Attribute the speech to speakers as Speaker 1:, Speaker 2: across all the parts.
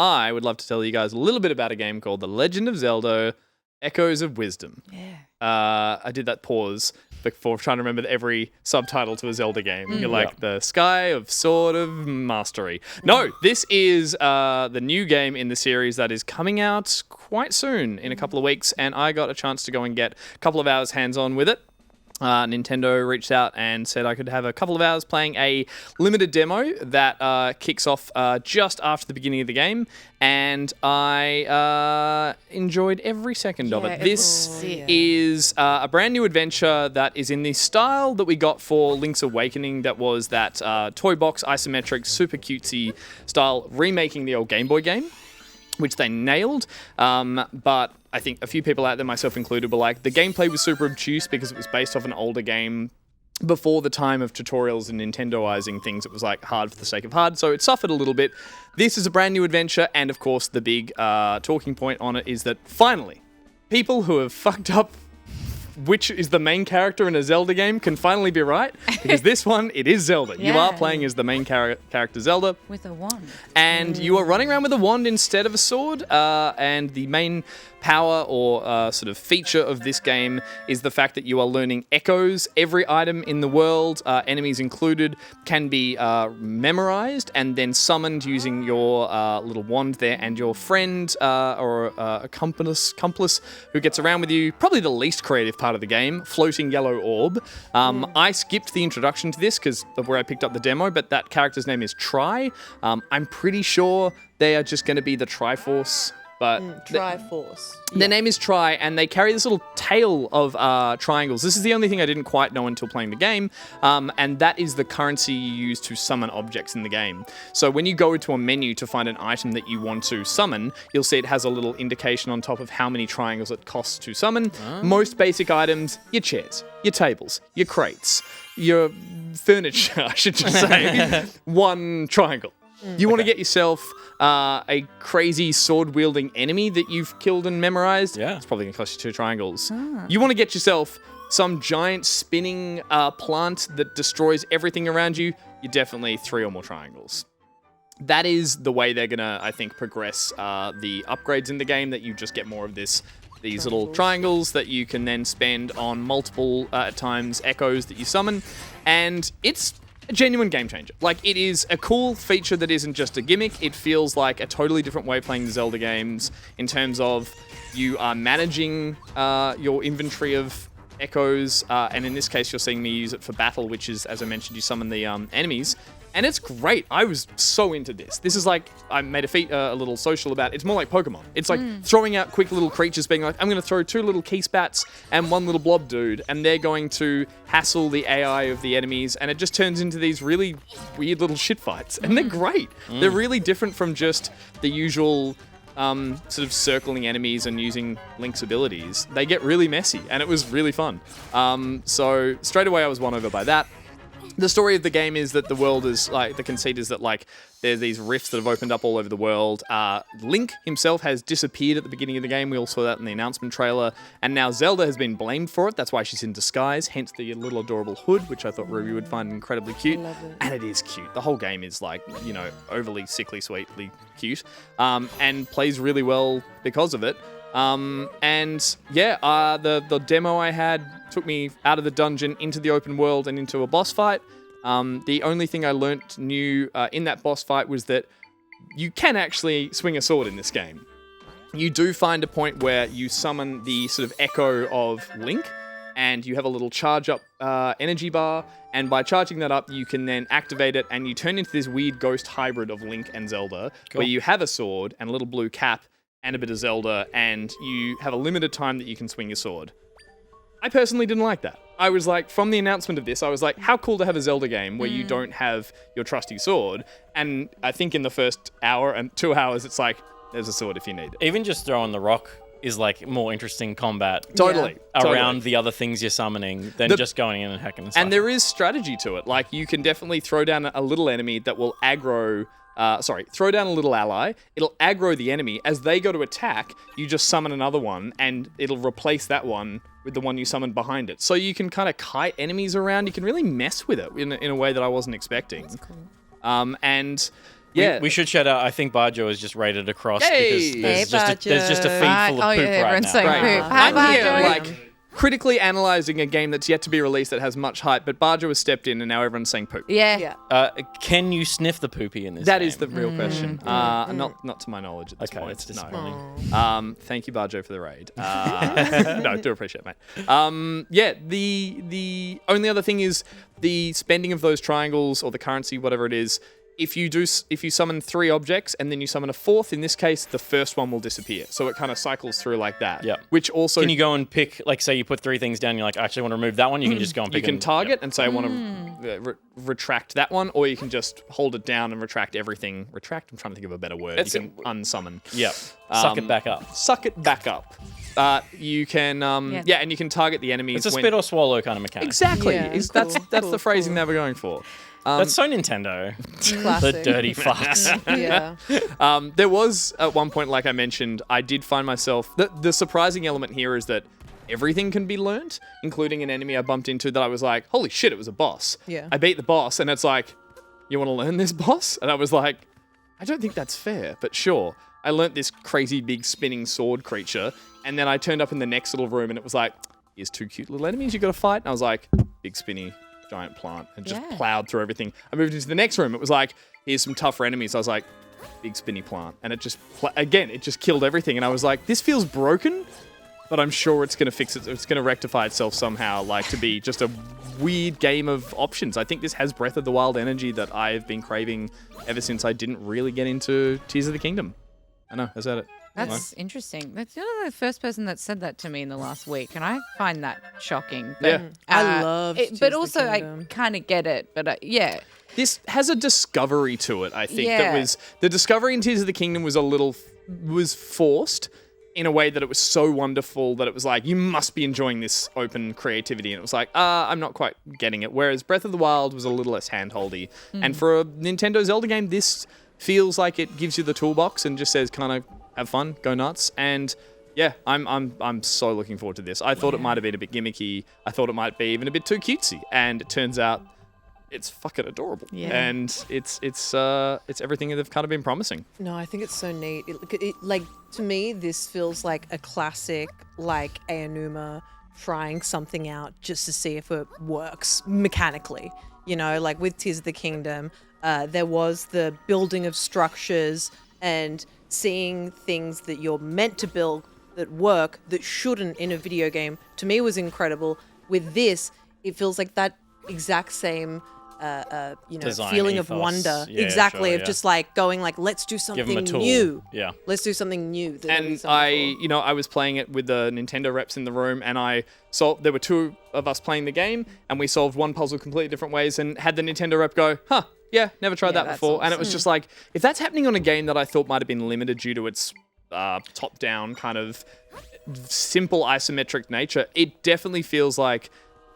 Speaker 1: I would love to tell you guys a little bit about a game called The Legend of Zelda Echoes of Wisdom.
Speaker 2: Yeah.
Speaker 1: I did that pause before trying to remember every subtitle to a Zelda game. You're like, the Sky of Sword of Mastery. No, this is the new game in the series that is coming out quite soon, in a couple of weeks, and I got a chance to go and get a couple of hours hands-on with it. Nintendo reached out and said I could have a couple of hours playing a limited demo that kicks off just after the beginning of the game, and I enjoyed every second of it. This is a brand new adventure that is in the style that we got for Link's Awakening, that was that toy box, isometric, super cutesy style, remaking the old Game Boy game, which they nailed, but I think a few people out there, myself included, were like, the gameplay was super obtuse because it was based off an older game before the time of tutorials and Nintendoizing things. It was like hard for the sake of hard, so it suffered a little bit. This is a brand new adventure, and of course the big talking point on it is that finally, people who have fucked up which is the main character in a Zelda game can finally be right, because this one, it is Zelda. You are playing as the main character Zelda.
Speaker 2: With a wand.
Speaker 1: And you are running around with a wand instead of a sword, and the main power or sort of feature of this game is the fact that you are learning echoes. Every item in the world, enemies included, can be memorized and then summoned using your little wand there, and your friend or accomplice who gets around with you, probably the least creative part of the game, floating yellow orb. I skipped the introduction to this because of where I picked up the demo, but that character's name is Tri. I'm pretty sure they are just going to be the Triforce. But
Speaker 3: Triforce.
Speaker 1: Their name is Tri, and they carry this little tail of triangles. This is the only thing I didn't quite know until playing the game, and that is the currency you use to summon objects in the game. So when you go into a menu to find an item that you want to summon, you'll see it has a little indication on top of how many triangles it costs to summon. Most basic items, your chairs, your tables, your crates, your furniture, I should just say, 1 triangle. You want to get yourself a crazy sword-wielding enemy that you've killed and memorized.
Speaker 4: Yeah.
Speaker 1: It's probably going to cost you 2 triangles. You want to get yourself some giant spinning plant that destroys everything around you. You're definitely 3 or more triangles. That is the way they're going to, I think, progress the upgrades in the game, that you just get more of these little triangles that you can then spend on multiple times echoes that you summon. And it's a genuine game changer. Like, it is a cool feature that isn't just a gimmick. It feels like a totally different way of playing the Zelda games in terms of you are managing your inventory of echoes, and in this case you're seeing me use it for battle, which is, as I mentioned, you summon the enemies. And it's great. I was so into this. This is like, I made a little social about it. It's more like Pokemon. It's like throwing out quick little creatures, being like, I'm going to throw 2 little key spats and 1 little blob dude, and they're going to hassle the AI of the enemies, and it just turns into these really weird little shit fights. And they're great. They're really different from just the usual sort of circling enemies and using Link's abilities. They get really messy, and it was really fun. So straight away I was won over by that. The story of the game is that the world is like, the conceit is that like there's these rifts that have opened up all over the world. Link himself has disappeared at the beginning of the game. We all saw that in the announcement trailer. And now Zelda has been blamed for it. That's why she's in disguise, hence the little adorable hood, which I thought Ruby would find incredibly cute.
Speaker 3: I love it.
Speaker 1: And it is cute. The whole game is like, you know, overly sickly, sweetly cute, and plays really well because of it. And yeah, the demo I had took me out of the dungeon into the open world and into a boss fight. The only thing I learnt new in that boss fight was that you can actually swing a sword in this game. You do find a point where you summon the sort of echo of Link, and you have a little charge up energy bar, and by charging that up, you can then activate it, and you turn into this weird ghost hybrid of Link and Zelda, where you have a sword and a little blue cap and a bit of Zelda, and you have a limited time that you can swing your sword. I personally didn't like that. I was like, from the announcement of this, I was like, how cool to have a Zelda game where you don't have your trusty sword. And I think in the first hour and 2 hours, it's like, there's a sword if you need it.
Speaker 4: Even just throwing the rock is like more interesting combat.
Speaker 1: Totally.
Speaker 4: Around the other things you're summoning than just going in and hacking and stuff.
Speaker 1: And there is strategy to it. Like, you can definitely throw down a little enemy that will aggro... throw down a little ally, it'll aggro the enemy. As they go to attack, you just summon another one, and it'll replace that one with the one you summoned behind it. So you can kind of kite enemies around. You can really mess with it in a way that I wasn't expecting.
Speaker 2: That's cool.
Speaker 1: And Yeah.
Speaker 4: We should shout out. I think Barjo is just rated across
Speaker 1: Yay!
Speaker 4: because
Speaker 2: Hey,
Speaker 4: there's just a feed
Speaker 2: Barjo.
Speaker 4: full of poop right
Speaker 2: everyone's
Speaker 4: now.
Speaker 2: saying
Speaker 1: Right.
Speaker 2: poop. Hi,
Speaker 1: I'm here,
Speaker 2: Barjo.
Speaker 1: like, critically analysing a game that's yet to be released that has much hype, but Barjo has stepped in and now everyone's saying poop.
Speaker 2: Yeah.
Speaker 4: Can you sniff the poopy in this
Speaker 1: That
Speaker 4: game?
Speaker 1: is the real question. Not to my knowledge at this
Speaker 4: Okay,
Speaker 1: point.
Speaker 4: it's
Speaker 1: No.
Speaker 4: disappointing.
Speaker 1: Thank you, Barjo, for the raid. No, do appreciate it, mate. Yeah, the only other thing is the spending of those triangles or the currency, whatever it is. If you summon 3 objects and then you summon a 4th, in this case, the first one will disappear. So it kind of cycles through like that.
Speaker 4: Yep.
Speaker 1: Which also
Speaker 4: Can you go and pick, like, say you put 3 things down, you're like, I actually want to remove that one, you can just go and
Speaker 1: you
Speaker 4: pick
Speaker 1: can
Speaker 4: and-
Speaker 1: target and say I want to retract that one, or you can just hold it down and retract everything. Retract? I'm trying to think of a better word.
Speaker 4: It's
Speaker 1: you can unsummon.
Speaker 4: Yep. Suck it back up.
Speaker 1: Suck it back up. You can, and you can target the enemies.
Speaker 4: It's a
Speaker 1: when-
Speaker 4: spit or swallow kind of mechanic.
Speaker 1: Exactly.
Speaker 2: Yeah,
Speaker 1: That's
Speaker 2: cool,
Speaker 1: the phrasing they were going for.
Speaker 4: That's so Nintendo.
Speaker 2: Classic.
Speaker 4: The dirty fucks.
Speaker 2: Yeah.
Speaker 1: There was at one point, like I mentioned, I did find myself. The surprising element here is that everything can be learnt, including an enemy I bumped into that I was like, holy shit, it was a boss.
Speaker 2: Yeah.
Speaker 1: I beat the boss, and it's like, you want to learn this boss? And I was like, I don't think that's fair, but sure. I learnt this crazy big spinning sword creature, and then I turned up in the next little room, and it was like, here's 2 cute little enemies you got to fight. And I was like, big spinny giant plant, and just plowed through everything. I moved into the next room. It was like, here's some tougher enemies. I was like, big spinny plant, and it just it just killed everything. And I was like, this feels broken, but I'm sure it's gonna fix it. It's gonna rectify itself somehow, like to be just a weird game of options. I think this has Breath of the Wild energy that I've been craving ever since I didn't really get into Tears of the Kingdom. I know, is that it?
Speaker 3: That's interesting. That's the first person that said that to me in the last week, and I find that shocking. But,
Speaker 1: Yeah.
Speaker 2: I love
Speaker 3: it,
Speaker 2: Tears
Speaker 3: but
Speaker 2: of the
Speaker 3: also I
Speaker 2: Kingdom.
Speaker 3: kind of get it. But yeah,
Speaker 1: This has a discovery to it, I think.
Speaker 3: Yeah.
Speaker 1: That was the discovery in Tears of the Kingdom was forced in a way that it was so wonderful that it was like, you must be enjoying this open creativity. And it was like, I'm not quite getting it. Whereas Breath of the Wild was a little less handholdy. And for a Nintendo Zelda game, this feels like it gives you the toolbox and just says kind of have fun, go nuts. And yeah, I'm so looking forward to this. I thought it might have been a bit gimmicky. I thought it might be even a bit too cutesy. And it turns out it's fucking adorable.
Speaker 3: Yeah.
Speaker 1: And it's everything that they've kind of been promising.
Speaker 2: No, I think it's so neat. Like, to me, this feels like a classic, like Aonuma trying something out just to see if it works mechanically. You know, like with Tears of the Kingdom, there was the building of structures and seeing things that you're meant to build that work that shouldn't in a video game. To me, was incredible. With this, it feels like that exact same
Speaker 4: Design
Speaker 2: feeling of
Speaker 4: ethos.
Speaker 2: wonder.
Speaker 4: Yeah,
Speaker 2: exactly,
Speaker 4: sure,
Speaker 2: of
Speaker 4: yeah.
Speaker 2: just like going like, let's do
Speaker 4: Give them a
Speaker 2: something
Speaker 4: tool.
Speaker 2: new.
Speaker 4: Yeah.
Speaker 2: Let's do something new. that
Speaker 1: And
Speaker 2: nobody's done before.
Speaker 1: I was playing it with the Nintendo reps in the room, and there were 2 of us playing the game, and we solved one puzzle completely different ways, and had the Nintendo rep go, yeah, never tried that
Speaker 3: that's
Speaker 1: before. And it was just like, if that's happening on a game that I thought might have been limited due to its top-down kind of simple isometric nature, it definitely feels like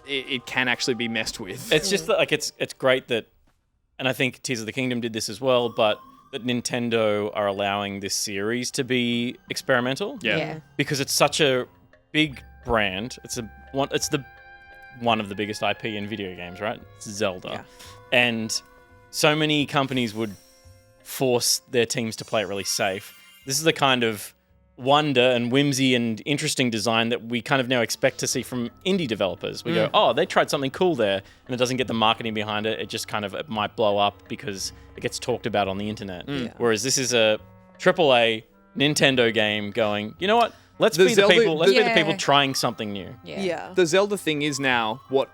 Speaker 1: it can actually be messed with.
Speaker 4: It's just that, like, it's great that, and I think Tears of the Kingdom did this as well, but that Nintendo are allowing this series to be experimental.
Speaker 3: Yeah.
Speaker 4: Because it's such a big brand. It's one of the biggest IP in video games, right? It's Zelda.
Speaker 2: Yeah.
Speaker 4: And so many companies would force their teams to play it really safe. This is the kind of wonder and whimsy and interesting design that we kind of now expect to see from indie developers. We go, oh, they tried something cool there, and it doesn't get the marketing behind it. It just kind of, it might blow up because it gets talked about on the internet. Whereas this is a AAA Nintendo game going, you know what? Let's
Speaker 1: The
Speaker 4: be
Speaker 1: Zelda-
Speaker 4: the people. Let's be the
Speaker 3: Yeah.
Speaker 4: people trying something new.
Speaker 2: Yeah.
Speaker 1: The Zelda thing is now what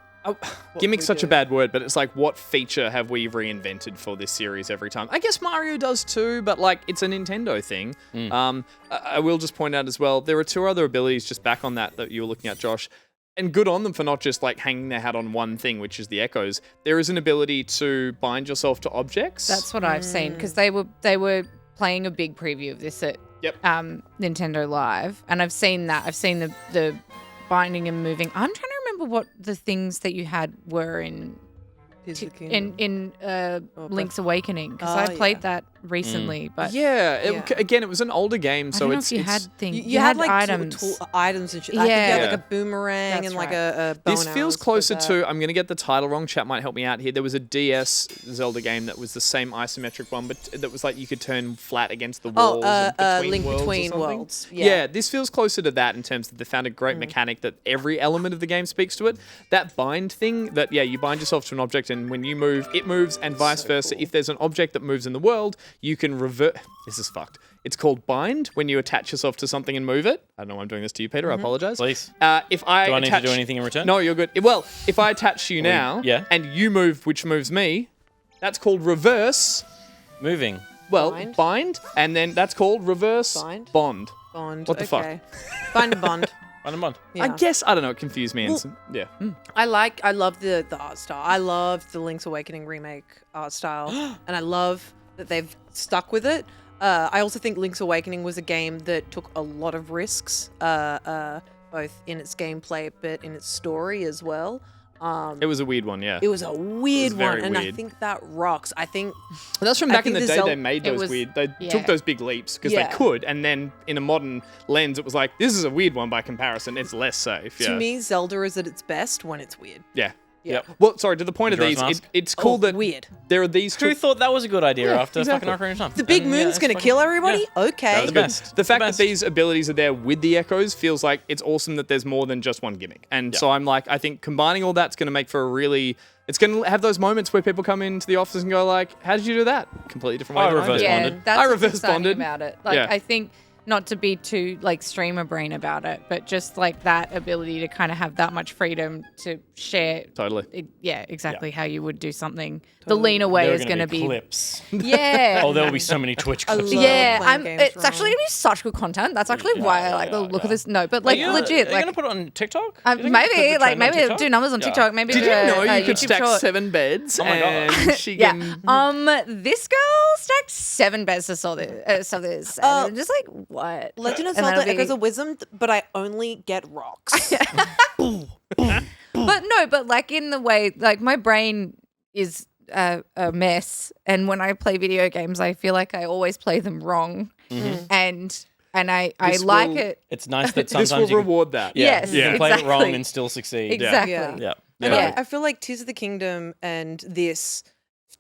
Speaker 1: gimmick's such a bad word, but it's like, what feature have we reinvented for this series every time? I guess Mario does too, but like, it's a Nintendo thing. I will just point out as well, there are 2 other abilities just back on that you were looking at, Josh, and good on them for not just like hanging their hat on one thing, which is the echoes. There is an ability to bind yourself to objects.
Speaker 3: That's what I've seen, because they were playing a big preview of this at Nintendo Live, and I've seen that. I've seen the binding and moving. I'm trying to remember what the things that you had were in
Speaker 2: Tears of the Kingdom.
Speaker 3: Link's Awakening, because
Speaker 2: Oh,
Speaker 3: I played
Speaker 2: yeah.
Speaker 3: that recently, but
Speaker 1: Yeah,
Speaker 2: Yeah.
Speaker 1: again, it was an older game,
Speaker 3: I
Speaker 1: so
Speaker 3: don't know
Speaker 1: it's
Speaker 3: if you had things.
Speaker 2: You had like
Speaker 3: items.
Speaker 2: items and shit. I think you
Speaker 3: Yeah.
Speaker 2: had like a boomerang
Speaker 3: That's
Speaker 2: and like
Speaker 3: right.
Speaker 2: a bow
Speaker 1: This
Speaker 2: and
Speaker 1: feels
Speaker 2: arrows for
Speaker 1: closer
Speaker 2: that.
Speaker 1: to. I'm going to get the title wrong. Chat might help me out here. There was a DS Zelda game that was the same isometric one, but that was like you could turn flat against the walls. and
Speaker 2: Link
Speaker 1: worlds or
Speaker 2: Between
Speaker 1: something.
Speaker 2: Worlds.
Speaker 1: Yeah. This feels closer to that in terms that they found a great mechanic that every element of the game speaks to it. That bind thing, that you bind yourself to an object, and when you move, it moves, and vice versa.
Speaker 2: cool.
Speaker 1: If there's an object that moves in the world, you can revert. This is fucked. It's called bind when you attach yourself to something and move it. I don't know why I'm doing this to you, Peter. I apologize.
Speaker 4: Please.
Speaker 1: If I
Speaker 4: Do I need
Speaker 1: attach,
Speaker 4: to do anything in return?
Speaker 1: No, you're good. Well, if I attach to you now,
Speaker 4: yeah.
Speaker 1: and you move, which moves me, that's called reverse.
Speaker 4: Moving.
Speaker 1: Well,
Speaker 2: Bind.
Speaker 1: bind, and then that's called reverse
Speaker 2: Bind.
Speaker 1: bond.
Speaker 2: Bond.
Speaker 1: What the fuck?
Speaker 2: okay. Bind and Bond.
Speaker 4: On a month.
Speaker 2: Yeah.
Speaker 1: I guess I don't know. It confused me. Yeah.
Speaker 2: I love the art style. I love the Link's Awakening remake art style, and I love that they've stuck with it. I also think Link's Awakening was a game that took a lot of risks, both in its gameplay but in its story as well.
Speaker 1: It was a weird one. Yeah.
Speaker 2: It was a weird one,
Speaker 1: very
Speaker 2: and I
Speaker 1: weird.
Speaker 2: think that rocks. I think
Speaker 1: But that's from
Speaker 2: I
Speaker 1: back in
Speaker 2: think
Speaker 1: the
Speaker 2: the
Speaker 1: day.
Speaker 2: Zel-
Speaker 1: They made
Speaker 3: It
Speaker 1: those
Speaker 3: was-
Speaker 1: weird. They
Speaker 3: yeah.
Speaker 1: took those big leaps because
Speaker 2: Yeah.
Speaker 1: they could, and then in a modern lens, it was like this is a weird one by comparison. It's less safe. Yeah.
Speaker 2: to me, Zelda is at its best when it's weird.
Speaker 1: Yeah.
Speaker 2: Yeah.
Speaker 4: Yep.
Speaker 1: Well, sorry. To the point of
Speaker 4: Majora's
Speaker 1: these,
Speaker 4: Mask?
Speaker 1: it's cool that
Speaker 2: weird.
Speaker 1: there are these
Speaker 4: Who
Speaker 1: two.
Speaker 4: thought that was a good idea after
Speaker 1: exactly.
Speaker 4: fucking Ocarina of Time?
Speaker 2: The big
Speaker 4: And, yeah,
Speaker 2: moon's
Speaker 4: it's
Speaker 2: gonna
Speaker 4: fucking-
Speaker 2: kill everybody.
Speaker 4: yeah.
Speaker 2: Okay.
Speaker 4: The best.
Speaker 1: The
Speaker 4: It's
Speaker 1: fact
Speaker 4: best.
Speaker 1: that these abilities are there with the echoes feels like it's awesome that there's more than just one gimmick. And so I'm like, I think combining all that's going to make for a really, it's going to have those moments where people come into the office and go like, how did you do that? Completely different way.
Speaker 4: I
Speaker 1: than
Speaker 4: reverse
Speaker 1: did.
Speaker 3: Yeah,
Speaker 4: bonded.
Speaker 3: that's
Speaker 1: I
Speaker 3: what's
Speaker 1: reverse
Speaker 3: exciting
Speaker 1: bonded.
Speaker 3: about it. Like,
Speaker 1: Yeah.
Speaker 3: I think not to be too like streamer brain about it, but just like that ability to kind of have that much freedom to share.
Speaker 1: Totally.
Speaker 3: Yeah, exactly how you would do something. The leaner way
Speaker 4: There are
Speaker 3: is going to be.
Speaker 4: clips.
Speaker 3: Yeah.
Speaker 4: Oh, there will be so many Twitch
Speaker 2: I
Speaker 4: clips.
Speaker 2: love
Speaker 3: Yeah,
Speaker 2: playing games
Speaker 3: it's
Speaker 2: wrong.
Speaker 3: actually gonna be such good content. That's actually why I like the look of this. No, but like legit,
Speaker 4: Are you
Speaker 3: like
Speaker 4: gonna put it on TikTok? You think you could put
Speaker 3: maybe,
Speaker 4: the
Speaker 3: like
Speaker 4: trend on
Speaker 3: maybe
Speaker 4: TikTok?
Speaker 3: do numbers on
Speaker 4: Yeah.
Speaker 3: TikTok. Maybe
Speaker 1: Did
Speaker 3: do
Speaker 1: you
Speaker 3: a,
Speaker 1: know
Speaker 3: a
Speaker 1: you could
Speaker 3: YouTube
Speaker 1: stack
Speaker 3: short.
Speaker 1: 7 beds
Speaker 4: Oh my God.
Speaker 1: and she
Speaker 3: Yeah.
Speaker 1: can...
Speaker 3: This girl stacked 7 beds to solve this. And I'm just like, what?
Speaker 2: Legend of
Speaker 3: And
Speaker 2: Zelda
Speaker 3: that'll be-
Speaker 2: Echoes of Wisdom, but I only get rocks.
Speaker 3: But no, but like in the way, like my brain is a mess, and when I play video games, I feel like I always play them wrong, and I
Speaker 1: This
Speaker 3: like
Speaker 1: will-
Speaker 3: it.
Speaker 4: It's nice that
Speaker 1: This
Speaker 4: sometimes
Speaker 1: will
Speaker 4: you can,
Speaker 1: reward that.
Speaker 3: Yes,
Speaker 4: you can play it wrong
Speaker 3: exactly.
Speaker 4: and still succeed.
Speaker 3: Exactly.
Speaker 2: Yeah.
Speaker 4: Yeah.
Speaker 2: And
Speaker 4: Yeah.
Speaker 2: I feel like Tears of the Kingdom and this,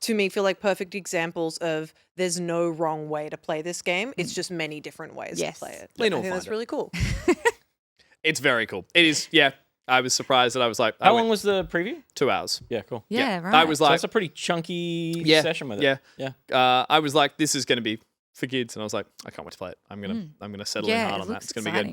Speaker 2: to me, feel like perfect examples of there's no wrong way to play this game. It's just many different ways
Speaker 3: Yes.
Speaker 2: to play it.
Speaker 1: Lean
Speaker 2: I
Speaker 1: or
Speaker 2: think that's
Speaker 1: find it.
Speaker 2: really cool.
Speaker 1: It's very cool. It is, yeah. I was surprised that I was like,
Speaker 4: How long was the preview?
Speaker 1: 2 hours.
Speaker 4: Yeah, cool.
Speaker 3: Yeah, right.
Speaker 1: I was
Speaker 4: So
Speaker 1: like,
Speaker 4: that's a pretty chunky
Speaker 1: yeah,
Speaker 4: session with it.
Speaker 1: yeah.
Speaker 4: Yeah.
Speaker 1: I was like, this is going to be for kids, and I was like, I can't wait to play it. I'm gonna settle in
Speaker 3: Yeah,
Speaker 1: hard
Speaker 3: it
Speaker 1: on that.
Speaker 3: looks
Speaker 1: It's gonna be good.